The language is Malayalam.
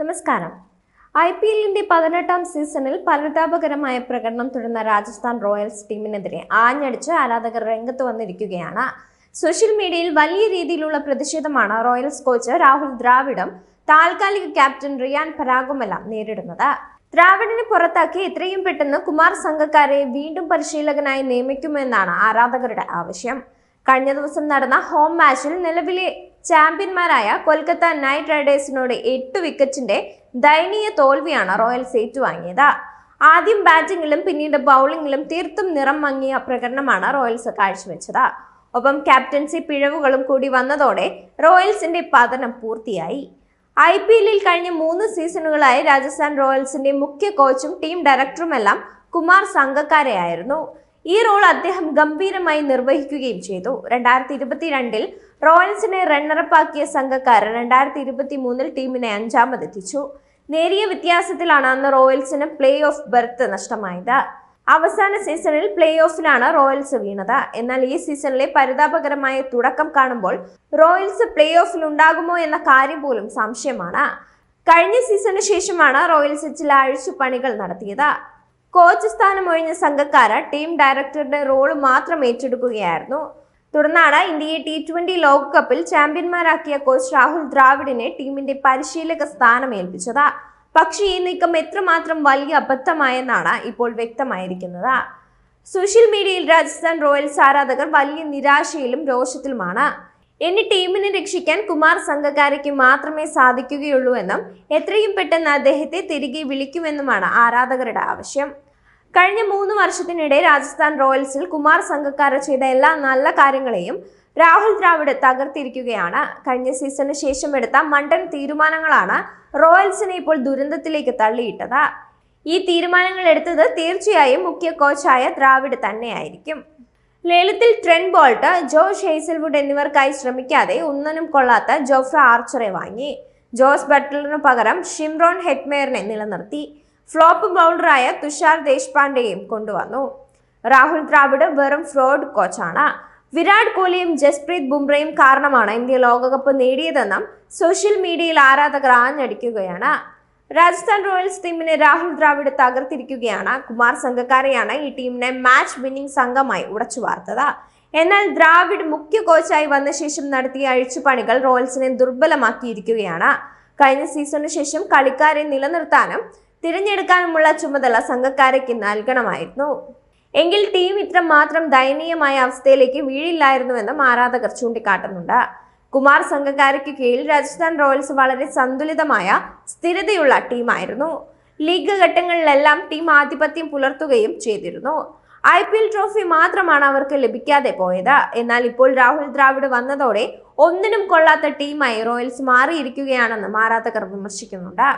നമസ്കാരം. IPL-ന്റെ 18ാം സീസണിൽ പരിതാപകരമായ പ്രകടനം തുടർന്ന രാജസ്ഥാൻ റോയൽസ് ടീമിനെതിരെ ആഞ്ഞടിച്ച് ആരാധകർ രംഗത്ത് വന്നിരിക്കുകയാണ്. സോഷ്യൽ മീഡിയയിൽ വലിയ രീതിയിലുള്ള പ്രതിഷേധമാണ് റോയൽസ് കോച്ച് രാഹുൽ ദ്രാവിഡും താൽക്കാലിക ക്യാപ്റ്റൻ റിയാൻ പരാഗുമെല്ലാം നേരിടുന്നത്. ദ്രാവിഡിനെ പുറത്താക്കി എത്രയും പെട്ടെന്ന് കുമാർ സംഗക്കാരെ വീണ്ടും പരിശീലകനായി നിയമിക്കുമെന്നാണ് ആരാധകരുടെ ആവശ്യം. കഴിഞ്ഞ ദിവസം നടന്ന ഹോം മാച്ചിൽ നിലവിലെ ചാമ്പ്യന്മാരായ കൊൽക്കത്ത നൈറ്റ് റൈഡേഴ്സിനോട് 8 വിക്കറ്റിന്റെ ദയനീയ തോൽവിയാണ് റോയൽസ് ഏറ്റുവാങ്ങിയത്. ആദ്യം ബാറ്റിംഗിലും പിന്നീട് ബൗളിംഗിലും തീർത്തും നിറം മങ്ങിയ പ്രകടനമാണ് റോയൽസ് കാഴ്ചവെച്ചത്. ഒപ്പം ക്യാപ്റ്റൻസി പിഴവുകളും കൂടി വന്നതോടെ റോയൽസിന്റെ പതനം പൂർത്തിയായി. IPL-ൽ കഴിഞ്ഞ 3 സീസണുകളായി രാജസ്ഥാൻ റോയൽസിന്റെ മുഖ്യ കോച്ചും ടീം ഡയറക്ടറുമെല്ലാം കുമാർ സംഗക്കാരയായിരുന്നു. ഈ റോൾ അദ്ദേഹം ഗംഭീരമായി നിർവഹിക്കുകയും ചെയ്തു. 2022-ൽ റോയൽസിനെ റണ്ണറപ്പാക്കിയ സംഗക്കാരൻ 2023-ൽ ടീമിനെ 5ാമതെത്തിച്ചു. നേരിയ വ്യത്യാസത്തിലാണ് അന്ന് റോയൽസിന് പ്ലേ ഓഫ് ബെർത്ത് നഷ്ടമായത്. അവസാന സീസണിൽ പ്ലേ ഓഫിലാണ് റോയൽസ് വീണത്. എന്നാൽ ഈ സീസണിലെ പരിതാപകരമായ തുടക്കം കാണുമ്പോൾ റോയൽസ് പ്ലേ ഓഫിൽ ഉണ്ടാകുമോ എന്ന കാര്യം പോലും സംശയമാണ്. കഴിഞ്ഞ സീസണിന് ശേഷമാണ് റോയൽസ് ചില അഴിച്ചുപണികൾ നടത്തിയത്. കോച്ച് സ്ഥാനം ഒഴിഞ്ഞ സംഗക്കാര ടീം ഡയറക്ടറുടെ റോള് മാത്രം ഏറ്റെടുക്കുകയായിരുന്നു. തുടർന്നാണ് ഇന്ത്യയെ T20 ലോകകപ്പിൽ ചാമ്പ്യന്മാരാക്കിയ കോച്ച് രാഹുൽ ദ്രാവിഡിനെ ടീമിന്റെ പരിശീലക സ്ഥാനം ഏൽപ്പിച്ചത്. പക്ഷേ ഈ നീക്കം എത്രമാത്രം വലിയ അബദ്ധമായെന്നാണ് ഇപ്പോൾ വ്യക്തമായിരിക്കുന്നത്. സോഷ്യൽ മീഡിയയിൽ രാജസ്ഥാൻ റോയൽസ് ആരാധകർ വലിയ നിരാശയിലും രോഷത്തിലുമാണ്. ഇനി ടീമിനെ രക്ഷിക്കാൻ കുമാർ സംഗക്കാരയ്ക്ക് മാത്രമേ സാധിക്കുകയുള്ളൂ എന്നും എത്രയും പെട്ടെന്ന് അദ്ദേഹത്തെ തിരികെ വിളിക്കുമെന്നുമാണ് ആരാധകരുടെ ആവശ്യം. കഴിഞ്ഞ 3 വർഷത്തിനിടെ രാജസ്ഥാൻ റോയൽസിൽ കുമാർ സംഗക്കാര ചെയ്ത എല്ലാ നല്ല കാര്യങ്ങളെയും രാഹുൽ ദ്രാവിഡ് തകർത്തിരിക്കുകയാണ്. കഴിഞ്ഞ സീസണിന് ശേഷം എടുത്ത മണ്ടൻ തീരുമാനങ്ങളാണ് റോയൽസിനെ ഇപ്പോൾ ദുരന്തത്തിലേക്ക് തള്ളിയിട്ടത്. ഈ തീരുമാനങ്ങൾ എടുത്തത് തീർച്ചയായും മുഖ്യ കോച്ചായ ദ്രാവിഡ് തന്നെയായിരിക്കും. ലേലത്തിൽ ട്രെന്റ് ബോൾട്ട്, ജോഷ് ഹേസൽവുഡ് എന്നിവർക്കായി ശ്രമിക്കാതെ ഒന്നിനും കൊള്ളാത്ത ജോഫ്ര ആർച്ചറെ വാങ്ങി. ജോസ് ബട്ട്ലറിനു പകരം ഷിംറോൺ ഹെറ്റ്മെയറിനെ നിലനിർത്തി. ഫ്ലോപ്പ് ബൗളറായ തുഷാർ ദേശ്പാണ്ഡെയും കൊണ്ടുവന്നു. രാഹുൽ ദ്രാവിഡ് വെറും ഫ്രോഡ് കോച്ചാണ്. വിരാട് കോഹ്ലിയും ജസ്പ്രീത് ബുംറയും കാരണമാണ് ഇന്ത്യ ലോകകപ്പ് നേടിയതെന്നും സോഷ്യൽ മീഡിയയിൽ ആരാധകർ ആഞ്ഞടിക്കുകയാണ്. രാജസ്ഥാൻ റോയൽസ് ടീമിനെ രാഹുൽ ദ്രാവിഡ് തകർത്തിരിക്കുകയാണ്. കുമാർ സംഗക്കാരെയാണ് ഈ ടീമിനെ മാച്ച് വിന്നിംഗ് സംഘമായി ഉടച്ചു വാർത്തത്. എന്നാൽ ദ്രാവിഡ് മുഖ്യ കോച്ചായി വന്ന ശേഷം നടത്തിയ അഴിച്ചുപണികൾ റോയൽസിനെ ദുർബലമാക്കിയിരിക്കുകയാണ്. കഴിഞ്ഞ സീസണിന് ശേഷം കളിക്കാരെ നിലനിർത്താനും തിരഞ്ഞെടുക്കാനുമുള്ള ചുമതല സംഘക്കാരയ്ക്ക് നൽകണമായിരുന്നു. എങ്കിൽ ടീം ഇത്ര മാത്രം ദയനീയമായ അവസ്ഥയിലേക്ക് വീഴില്ലായിരുന്നുവെന്നും ആരാധകർ ചൂണ്ടിക്കാട്ടുന്നുണ്ട്. കുമാർ സംഗക്കാരയ്ക്ക് കീഴിൽ രാജസ്ഥാൻ റോയൽസ് വളരെ സന്തുലിതമായ സ്ഥിരതയുള്ള ടീമായിരുന്നു. ലീഗ് ഘട്ടങ്ങളിലെല്ലാം ടീം ആധിപത്യം പുലർത്തുകയും ചെയ്തിരുന്നു. IPL ട്രോഫി മാത്രമാണ് അവർക്ക് ലഭിക്കാതെ പോയത്. എന്നാൽ ഇപ്പോൾ രാഹുൽ ദ്രാവിഡ് വന്നതോടെ ഒന്നിനും കൊള്ളാത്ത ടീമായി റോയൽസ് മാറിയിരിക്കുകയാണെന്നും ആരാധകർ വിമർശിക്കുന്നുണ്ട്.